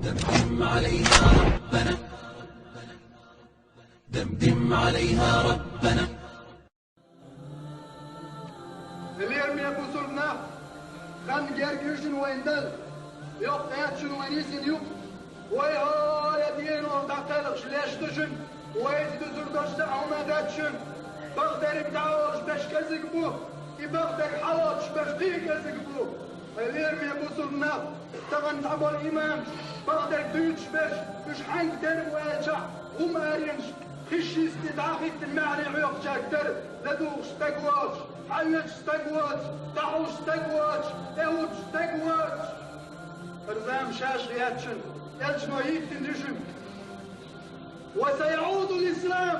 دمدم عليها ربنا، دمدم عليها ربنا. Leer meer buzurna, kan gergürsün oyundal, yok etçün oynisin yok. Oy ha diyen ortaktalık şleştişin, oy düzürdüşte avmadatçın. Bagderi bdağış beşkezik bu, ibagderi halaç beşkigezik bu. Leer meer buzurna, تغن تعبوا الإيمان بغدر دوتش باش حنك دار واجع ومارينش خشي استدعاخي تمعني عيوق جاكتر لدوغ شتاقواتش حيج شتاقواتش دعو شتاقواتش ايوت شتاقواتش ارزام شاش غياتشن يلشنو يكتندشن وسيعود الإسلام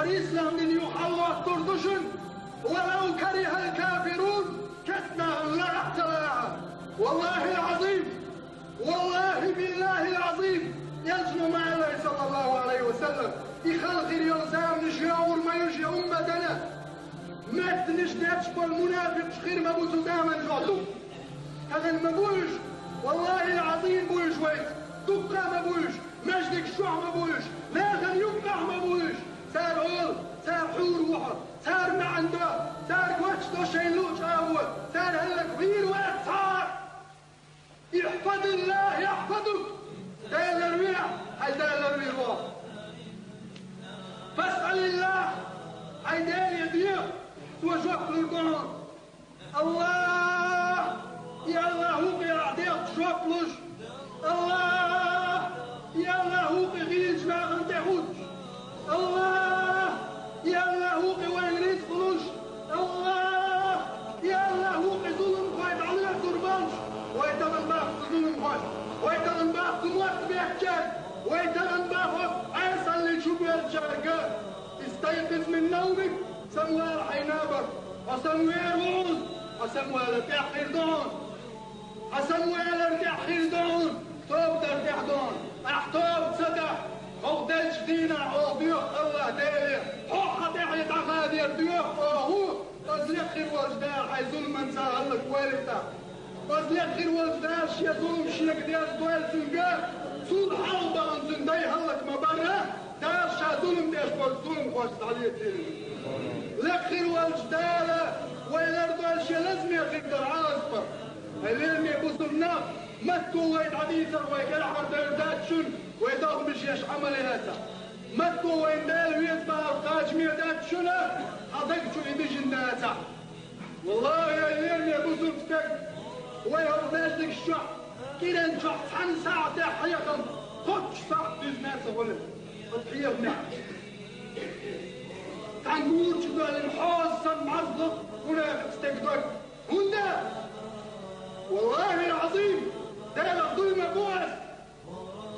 الإسلام من يحوى تردشن ولو كره الكافرون كتنا لا احتلاعا والله العظيم والله بالله العظيم يجمع مع الله صلى الله عليه وسلم يخلق اليوزام نشياور ما يجي أمتنا ما تنشتاتش بالمنافق خير ما بوزو دائما جعلو هذا المبوش والله العظيم بوش ويت دقة ما بوش مجدك الشوع ما بوش لا غن يبقع ما بوش سار عول سار حور وحر سار ما عنده سار كوتش دوشين لوش أول سار هلك غير وقت صار يحفظ الله يحفظك دايل الريح هاي دايل الريح فاسأل الله هاي دايل يديه توجهك للقرآن الله يا الله هو يعطيك شوكلش الله يا الله هو غير جماعة انت حوتش الله يا الله هو وين رزقلش الله يا الله هو ظلم قايد عليه قربانش ويتغن باخ ظلم قايد ويتغن باخ دموات بيحكاك ويتغن باخ عيسى اللي تشوف يرجعك استيقظ من نومك سموال حينابك وسموال وعوز وسموال تأخير دون وسموال تأخير دون توب ترتاح دون احتوب سدح خودج دينا او بيوخ الله داير حوحة تحيط عقادير بيوخ هو أزلق خير وجدار حي ظلما سهلك والدها أزلق خير وجدار شي ظلم شيك ديال دوال سنقار صول حربة انزن داي هلك ما برا دار شا ظلم ديش بول ظلم خوشت عليه تيري لك خير وجدار ويلر دوال شي لازم يقدر عاصفة اللي يبوصلنا متو ويد عديثر ويكال حرد يرداتشن ويداغ بشيش عملي هسا متو وين دال ويدبا القاج ميرداتشن حضقتو يبيجن داتا والله يا اللي يبوصلتك ويهو نازلك الشعب كده نشوح حن ساعة تحية خدش ساعة دوز ناسا ولد الحية بنعم تنقول شدوال الحوز سن معزلق ونافق استكدوك هندا والله العظيم ده ظلم بوس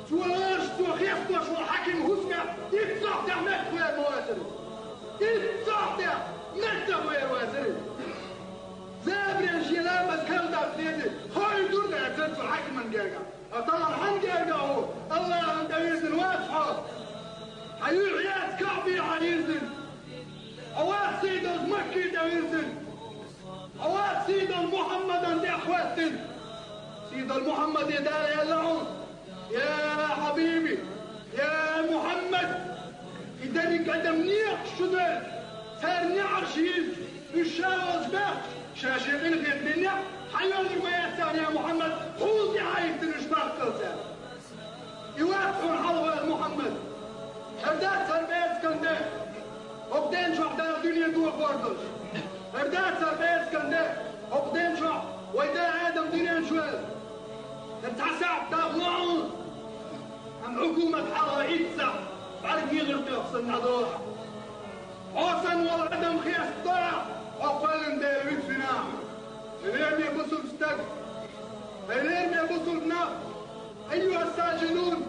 سواش توخيفتوش والحاكم هسكا يتصح ده مكتو يا مواسر يتصح ده مكتو يا مواسر زابر الجلال مسكال ده بليدي خاي دور ده يتنسو الحاكم من جاقا طبعا حن جاقا هو الله انت يزن واسحاب حيو عياد كعبي حيزن عواد سيدة مكي ده يزن عواد سيدة محمد انت اخواتن سيدة المحمد يدار يا لعون يا حبيبي يا محمد يدرك قدم نيق شدل سار نعرش يز الشاوز باق شاشي من غير الدنيا حيوان الوياتان يا محمد خوزي عايز تنشباق كالسان يوافقون حلوة محمد هردات سربيز كنده وبدين شو عدار الدنيا دور بوردوش هردات سربيز كنده وبدين شو ويدا آدم دنيا شوال تتعسع تغلعون عن حكومة حرة يتسع بعد يغرق يحصل نعدوح حسن والعدم خياس طاع وقال داوود في نعم اليوم يبصوا بستك اليوم يبصوا بنار أيها الساجنون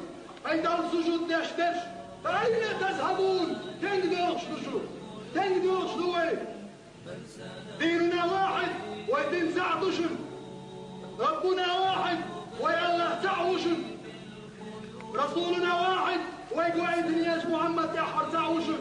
أيضا السجود دشتش فأين تذهبون تنقدرش تشوف تنقدرش دوي ديننا واحد ودين سعدشن ربنا واحد ويا الله تعوشن رسولنا واحد ويقعد نياش محمد يحر تعوشن